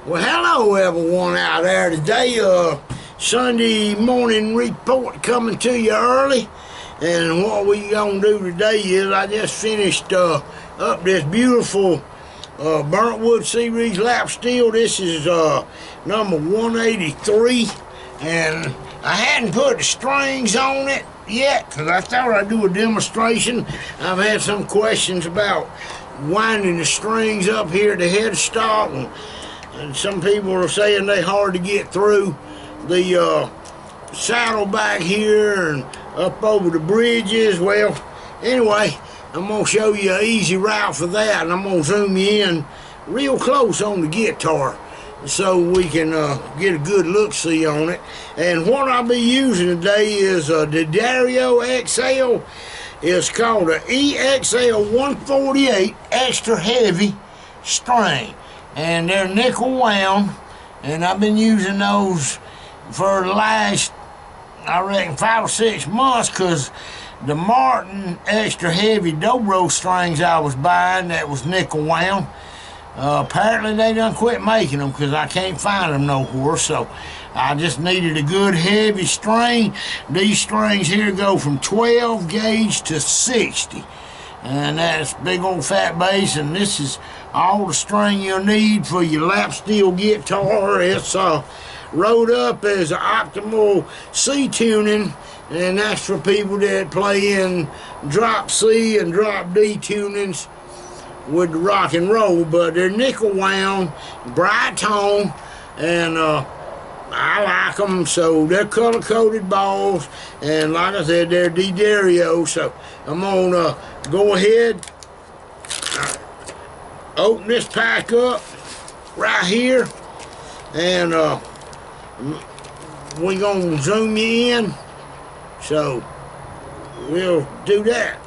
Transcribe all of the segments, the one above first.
Well, hello everyone out there today. Sunday morning report coming to you early. And what we gonna do today is I just finished up this beautiful Burntwood Series lap steel. This is number 183, and I hadn't put the strings on it yet because I thought I'd do a demonstration. I've had some questions about winding the strings up here at the headstock, and some people are saying they're hard to get through the saddle back here and up over the bridges. Well, anyway, I'm going to show you an easy route for that, and I'm going to zoom you in real close on the guitar so we can get a good look-see on it. And what I'll be using today is the Dario XL. It's called an EXL 148 extra heavy string, and they're nickel wound, and I've been using those for the last, I reckon, 5 or 6 months, because the Martin extra heavy dobro strings I was buying that was nickel wound, apparently they done quit making them because I can't find them nowhere, so I just needed a good heavy string. These strings here go from 12 gauge to 60, and that's big old fat bass, and this is all the string you'll need for your lap steel guitar. It's wrote up as an optimal C tuning, and that's for people that play in drop C and drop D tunings with the rock and roll. But they're nickel wound, bright tone, and I like them. So they're color coded balls, and like I said, they're Dario. So I'm gonna go ahead, open this pack up right here, and we're gonna zoom you in, so we'll do that.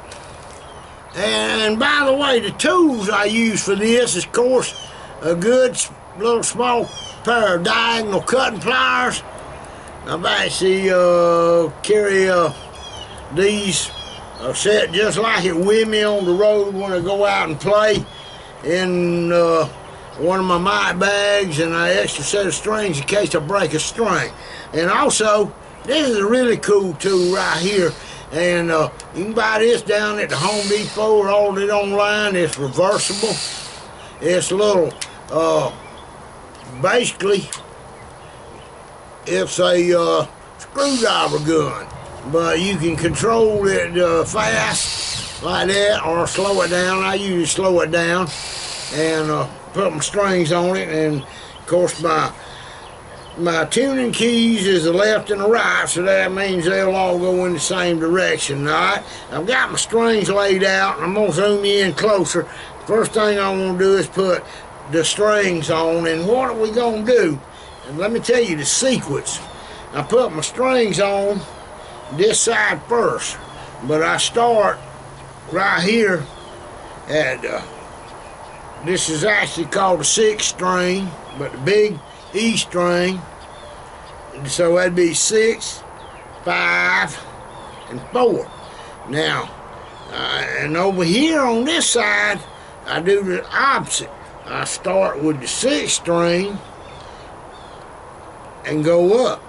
And by the way, the tools I use for this is, of course, a good little small pair of diagonal cutting pliers. I've actually carry these set just like it with me on the road when I go out and play in one of my mic bags, and an extra set of strings in case I break a string. And also, this is a really cool tool right here, and you can buy this down at the Home Depot or order it online. It's reversible. It's a little, basically, it's a screwdriver gun, but you can control it fast like that or slow it down. I usually slow it down and put my strings on it, and of course my tuning keys is the left and the right, so that means they'll all go in the same direction. Alright, I've got my strings laid out, and I'm going to zoom you in closer. First thing I'm going to do is put the strings on, and what are we going to do? And let me tell you the sequence. I put my strings on this side first, but I start right here at this is actually called a 6 string, but the big E string, so that'd be 6, 5, and 4. Now, and over here on this side, I do the opposite. I start with the 6 string and go up.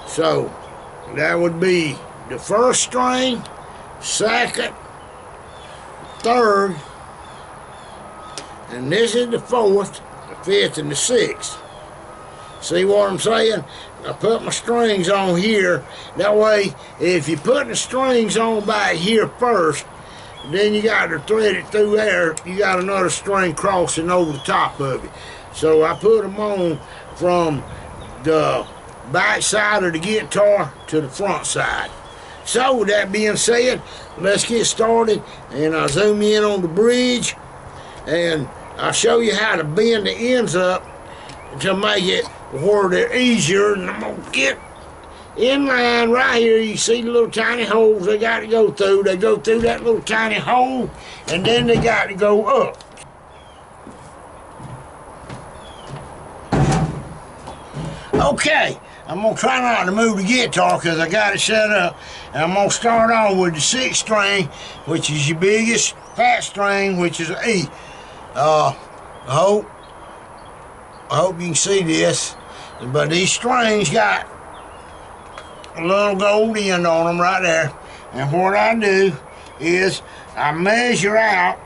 So that would be the first string, second, third, and this is the fourth, the fifth, and the sixth. See what I'm saying? I put my strings on here. That way, if you put the strings on back here first, then you got to thread it through there. You got another string crossing over the top of it. So I put them on from the back side of the guitar to the front side. So with that being said, let's get started, and I'll zoom in on the bridge, and I'll show you how to bend the ends up to make it where they're easier. And I'm going to get in line right here. You see the little tiny holes they got to go through. They go through that little tiny hole, and then they got to go up. Okay, I'm going to try not to move the guitar because I got it set up. And I'm going to start off with the 6th string, which is your biggest fat string, which is an E. Hope I hope you can see this, but these strings got a little gold end on them right there. And what I do is I measure out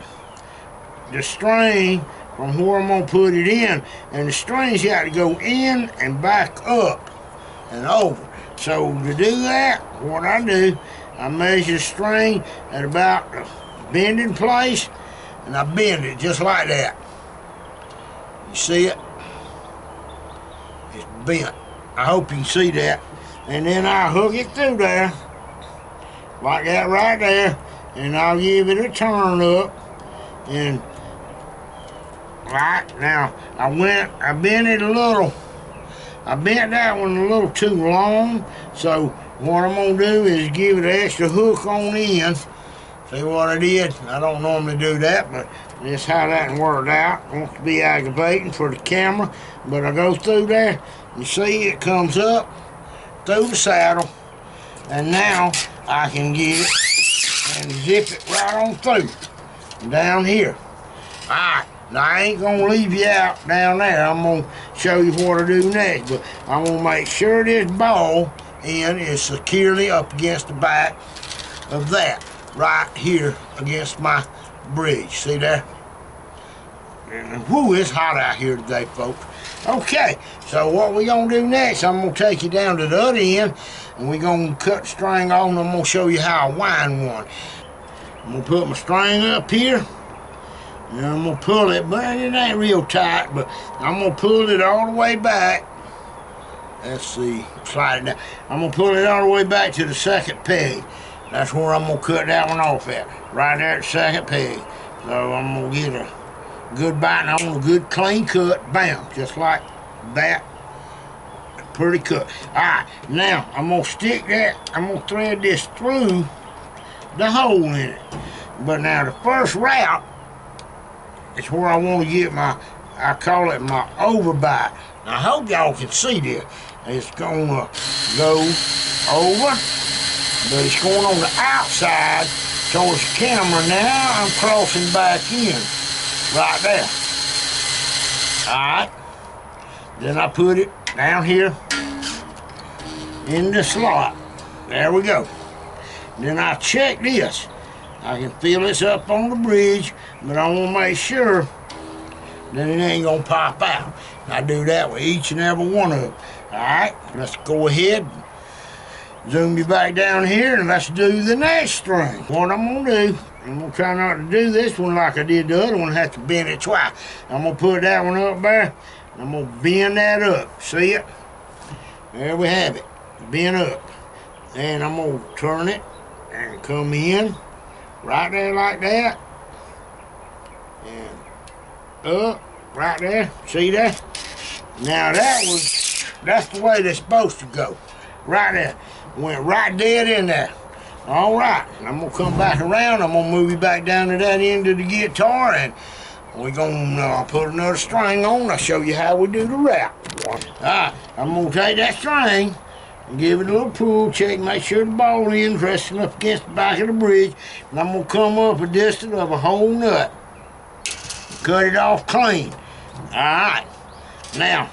the string from where I'm gonna put it in, and the string's got to go in and back up and over. So to do that, what I do, I measure the string at about the bending place, and I bend it just like that. You see it? It's bent. I hope you can see that. And then I hook it through there, like that right there, and I'll give it a turn up. And right now, I bent it a little. I bent that one a little too long, so what I'm gonna do is give it an extra hook on the end. See what I did? I don't normally do that, but this is how that worked out. Wants to be aggravating for the camera, but I go through there. You see, it comes up through the saddle, and now I can get it and zip it right on through down here. All right. Now, I ain't gonna leave you out down there. I'm gonna show you what to do next, but I'm gonna make sure this ball end is securely up against the back of that right here against my bridge. See there? And whoo, it's hot out here today, folks. Okay, so what we gonna do next, I'm gonna take you down to the other end, and we gonna cut the string off, and I'm gonna show you how I wind one. I'm gonna put my string up here. And I'm gonna pull it, but it ain't real tight, but I'm gonna pull it all the way back. Let's see, slide it down. I'm gonna pull it all the way back to the second peg. That's where I'm gonna cut that one off at, right there at the second peg. So I'm gonna get a good bite on a good clean cut, bam, just like that. Pretty cut. All right, now I'm gonna stick that, I'm gonna thread this through the hole in it. But now the first route, it's where I want to get my, I call it my overbite. Now, I hope y'all can see this. It's going to go over, but it's going on the outside towards the camera. Now I'm crossing back in, right there. All right. Then I put it down here in the slot. There we go. Then I check this. I can feel this up on the bridge, but I want to make sure that it ain't going to pop out. I do that with each and every one of them. All right, let's go ahead, zoom you back down here, and let's do the next string. What I'm going to do, I'm going to try not to do this one like I did the other one, have to bend it twice. I'm going to put that one up there, and I'm going to bend that up. See it? There we have it, bend up. And I'm going to turn it and come in. Right there like that, and up, right there, see that? Now that's the way they're supposed to go, right there. Went right dead in there. All right, I'm gonna come back around, I'm gonna move you back down to that end of the guitar, and we're gonna put another string on. I'll show you how we do the wrap. All right, I'm gonna take that string, and give it a little pull, check, make sure the ball end's resting up against the back of the bridge, and I'm gonna come up a distance of a whole nut. Cut it off clean. Alright. Now,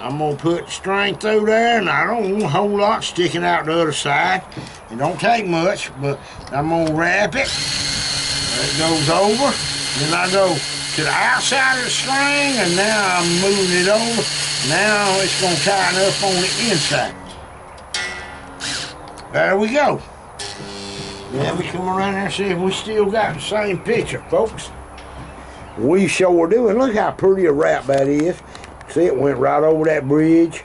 I'm gonna put the string through there, and I don't want a whole lot sticking out the other side. It don't take much, but I'm gonna wrap it. It goes over. Then I go to the outside of the string, and now I'm moving it over. Now it's gonna tighten up on the inside. There we go. Now we come around there and see if we still got the same picture, folks. We sure do. And look how pretty a wrap that is. See, it went right over that bridge.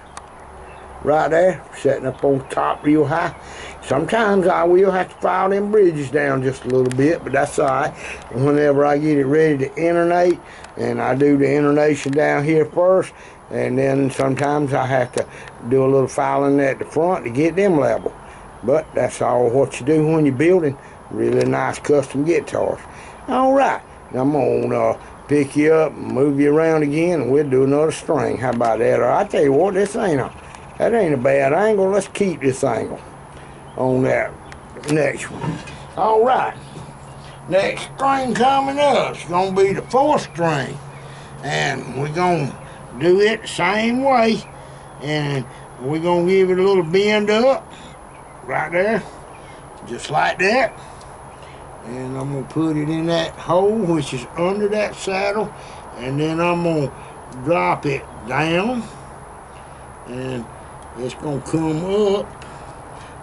Right there, setting up on top real high. Sometimes I will have to file them bridges down just a little bit, but that's all right. Whenever I get it ready to internate, and I do the internation down here first, and then sometimes I have to do a little filing at the front to get them level. But that's all what you do when you're building really nice custom guitars. All right, now I'm gonna pick you up and move you around again, and we'll do another string. How about that? Or I tell you what, that ain't a bad angle. Let's keep this angle on that next one. All right, next string coming up is gonna be the fourth string, and we're gonna do it the same way, and we're gonna give it a little bend up right there, just like that. And I'm gonna put it in that hole which is under that saddle, and then I'm gonna drop it down, and it's gonna come up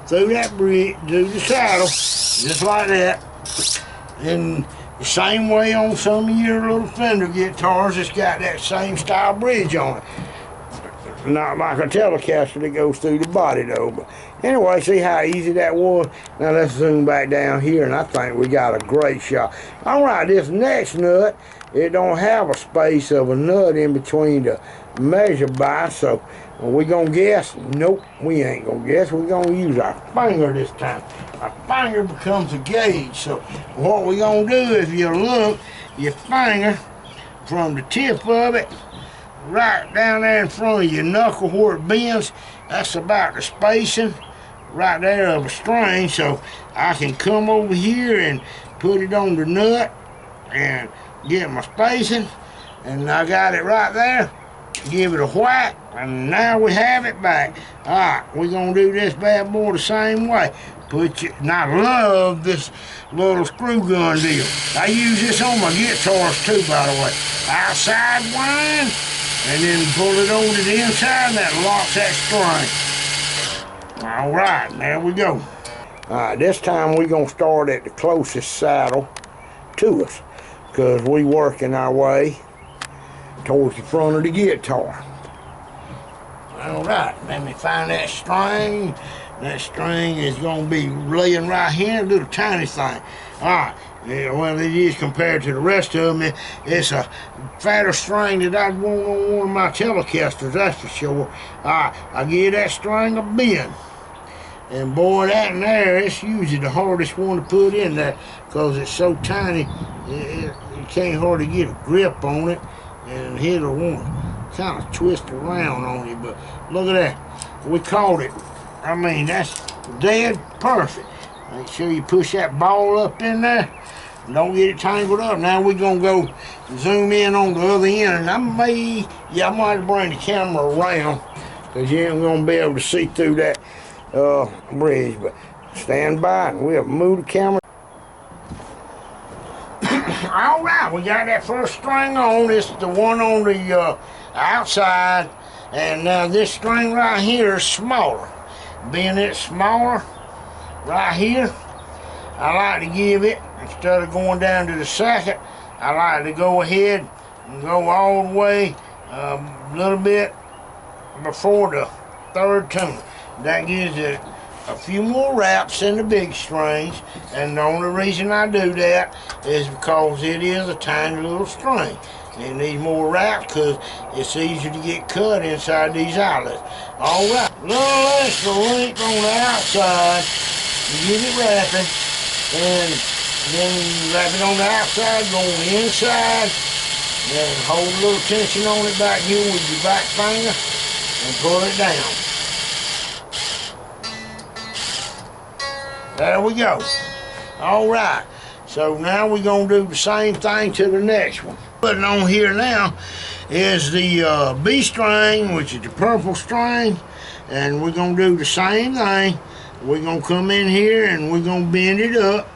through that bridge, through the saddle, just like that. And the same way on some of your little Fender guitars, it's got that same style bridge on it. Not like a Telecaster that goes through the body though. But anyway, see how easy that was? Now let's zoom back down here, and I think we got a great shot. All right, this next nut, it don't have a space of a nut in between the measure by, so we gonna guess? Nope, we ain't gonna guess. We're gonna use our finger this time. Our finger becomes a gauge. So what we gonna do, if you look, your finger from the tip of it right down there in front of your knuckle where it bends, that's about the spacing right there of a string. So I can come over here and put it on the nut and get my spacing, and I got it right there. Give it a whack, and now we have it back. All right, we're gonna do this bad boy the same way. And I love this little screw gun deal. I use this on my guitars too, by the way. Outside wind, and then pull it over to the inside, and that locks that string. All right, there we go. All right, this time we're gonna start at the closest saddle to us, because we working our way towards the front of the guitar. All right, let me find that string. That string is gonna be laying right here, a little tiny thing. All right, yeah, well it is compared to the rest of them. It's a fatter string that I'd want on one of my Telecasters, that's for sure. All right, I give that string a bend. And boy, that in there, it's usually the hardest one to put in there because it's so tiny, you can't hardly get a grip on it, and it'll want to kind of twist around on you. But look at that, we caught it. I mean, that's dead perfect. Make sure you push that ball up in there. Don't get it tangled up. Now we're gonna go zoom in on the other end, and I might bring the camera around because you ain't gonna be able to see through that bridge. But stand by and we'll move the camera. All right, we got that first string on. This is the one on the outside, and now this string right here is smaller. Being it smaller right here, I like to give it, instead of going down to the second, I like to go ahead and go all the way a little bit before the third tune. That gives it a few more wraps in the big strings, and the only reason I do that is because it is a tiny little string. It needs more wraps because it's easier to get cut inside these outlets. All right, a little extra length on the outside to get it wrapping, and then wrap it on the outside, go on the inside, and hold a little tension on it back here with your back finger and pull it down. There we go. All right, so now we're gonna do the same thing to the next one. Putting on here now is the B string, which is the purple string, and we're gonna do the same thing. We're gonna come in here and we're gonna bend it up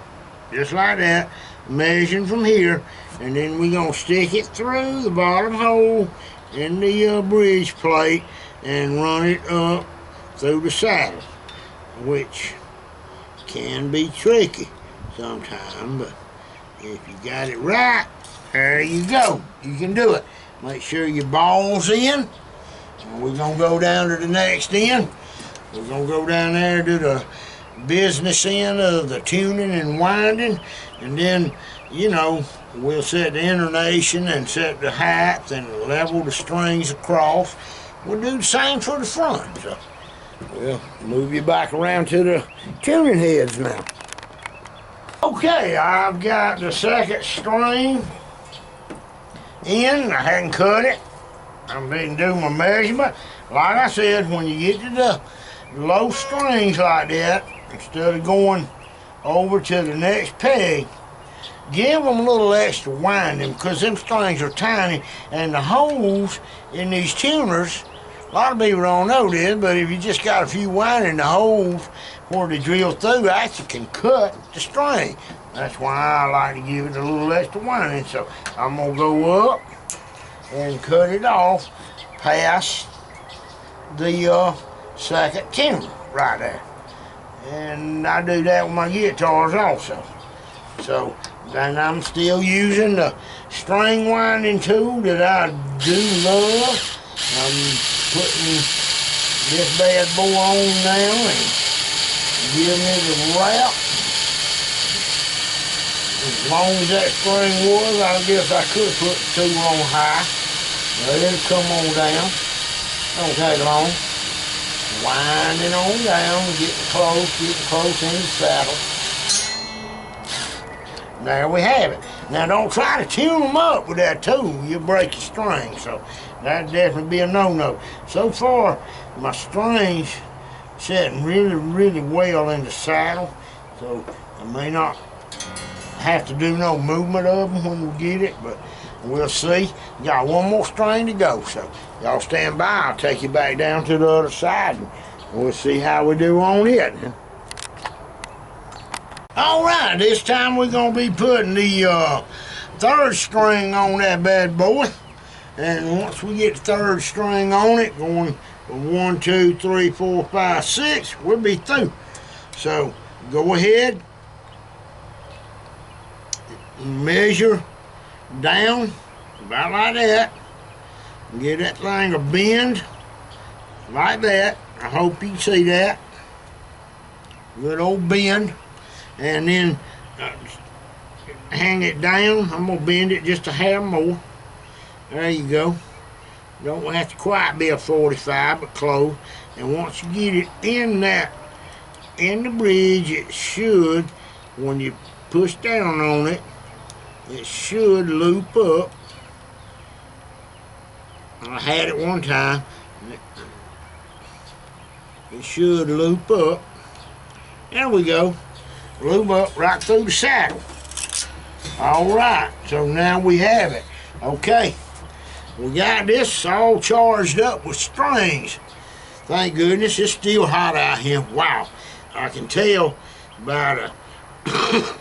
just like that, measuring from here, and then we're gonna stick it through the bottom hole in the bridge plate and run it up through the saddle, which can be tricky sometimes, but if you got it right, there you go. You can do it. Make sure your ball's in. And we're going to go down to the next end. We're going to go down there to the business end of the tuning and winding. And then, you know, we'll set the intonation and set the height and level the strings across. We'll do the same for the front. So we'll move you back around to the tuning heads now. Okay, I've got the second string in. I hadn't cut it. I didn't do my measurement. Like I said, when you get to the low strings like that, instead of going over to the next peg, give them a little extra winding because them strings are tiny, and the holes in these tuners, a lot of people don't know this, but if you just got a few winding, the holes where they drill through actually can cut the string. That's why I like to give it a little extra winding. So I'm gonna go up and cut it off past the second tuner right there. And I do that with my guitars also. So then I'm still using the string winding tool that I do love. I'm putting this bad boy on now and giving it a wrap. As long as that string was, I guess I could put the tool on high. Let it come on down. Don't take long. Winding on down, getting close in the saddle. There we have it. Now don't try to tune them up with that tool. You'll break your string, so that'd definitely be a no-no. So far, my strings sitting really well in the saddle, so I may not have to do no movement of them when we get it, but we'll see. Got one more string to go, so y'all stand by. I'll take you back down to the other side and we'll see how we do on it. Alright, this time we're going to be putting the third string on that bad boy. And once we get the third string on it, going 1, 2, 3, 4, 5, 6, we'll be through. So go ahead, measure down about like that. Get that thing a bend like that. I hope you can see that. Good old bend. And then hang it down. I'm going to bend it just a hair more. There you go. Don't have to quite be a 45, but close. And once you get it in the bridge, it should, when you push down on it, it should loop up. I had it one time. It should loop up. There we go. Loop up right through the saddle. Alright, so now we have it. Okay, we got this all charged up with strings. Thank goodness, it's still hot out here. Wow, I can tell by the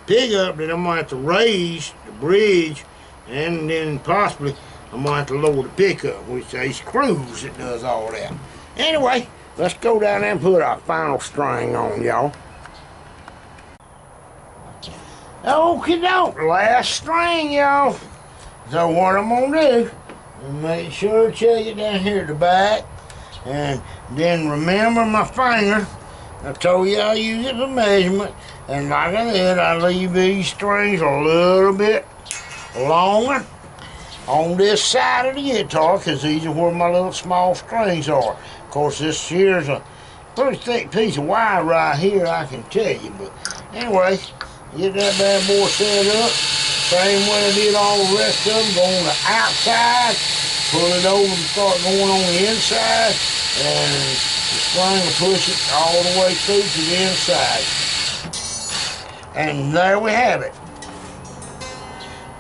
pickup that I'm going to have to raise the bridge, and then possibly I'm going to have to lower the pickup, which they screws that does all that. Anyway, let's go down there and put our final string on, y'all. Okie doke, last string, y'all. So what I'm gonna do is make sure to check it down here at the back, and then remember my finger. I told you I use it for measurement, and like I said, I leave these strings a little bit longer on this side of the guitar, because these are where my little small strings are. Of course, this here's a pretty thick piece of wire right here, I can tell you. But anyway, get that bad boy set up. Same way I did all the rest of them. Go on the outside, pull it over and start going on the inside, and the string will push it all the way through to the inside. And there we have it.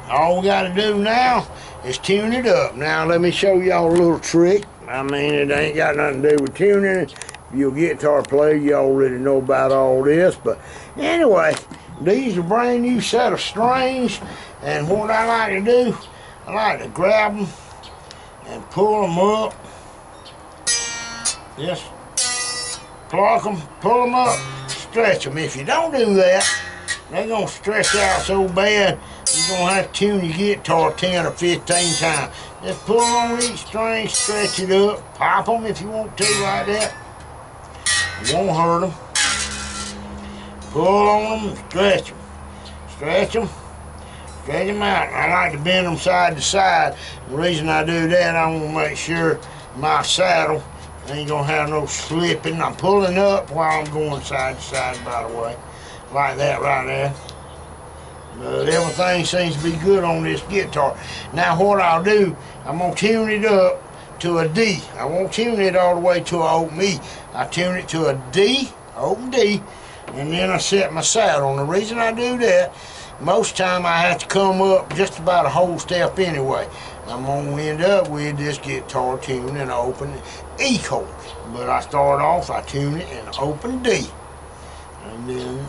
All we got to do now is tune it up. Now let me show y'all a little trick. I mean, it ain't got nothing to do with tuning. If you're a guitar player, you already know about all this. But anyway, these are a brand new set of strings, and what I like to do, I like to grab them and pull them up. Just pluck them, pull them up, stretch them. If you don't do that, they're going to stretch out so bad, you're going to have to tune your guitar 10 or 15 times. Just pull on each string, stretch it up, pop them if you want to like that. It won't hurt them. Pull on them, stretch them. Stretch them, stretch them out. I like to bend them side to side. The reason I do that, I want to make sure my saddle ain't going to have no slipping. I'm pulling up while I'm going side to side, by the way. Like that right there. But everything seems to be good on this guitar. Now what I'll do, I'm going to tune it up to a D. I won't tune it all the way to an open E. I tune it to a D, open D, and then I set my saddle. And the reason I do that most time I have to come up just about a whole step anyway. I'm going to end up with this guitar tuned in open E chord. But I start off, I tune it in open D. And then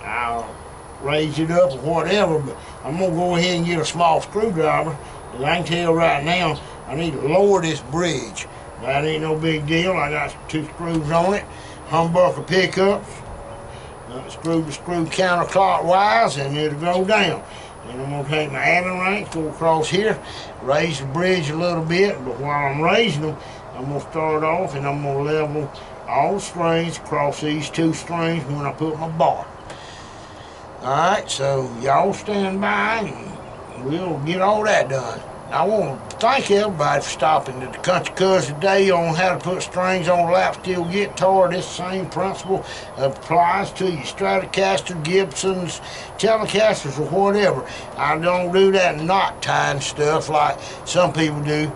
I'll raise it up or whatever, but I'm going to go ahead and get a small screwdriver. As I can tell right now, I need to lower this bridge. That ain't no big deal. I got 2 screws on it, humbucker pickups. Screw to screw counterclockwise and it'll go down. And I'm going to take my Allen wrench, go across here, raise the bridge a little bit, but while I'm raising them, I'm going to start off and I'm going to level all the strings across these 2 strings when I put my bar. Alright, so y'all stand by and we'll get all that done. I want to thank everybody for stopping at the Country Cuz today on how to put strings on a lap steel guitar. This same principle applies to your Stratocaster, Gibsons, Telecasters, or whatever. I don't do that knot tying stuff like some people do.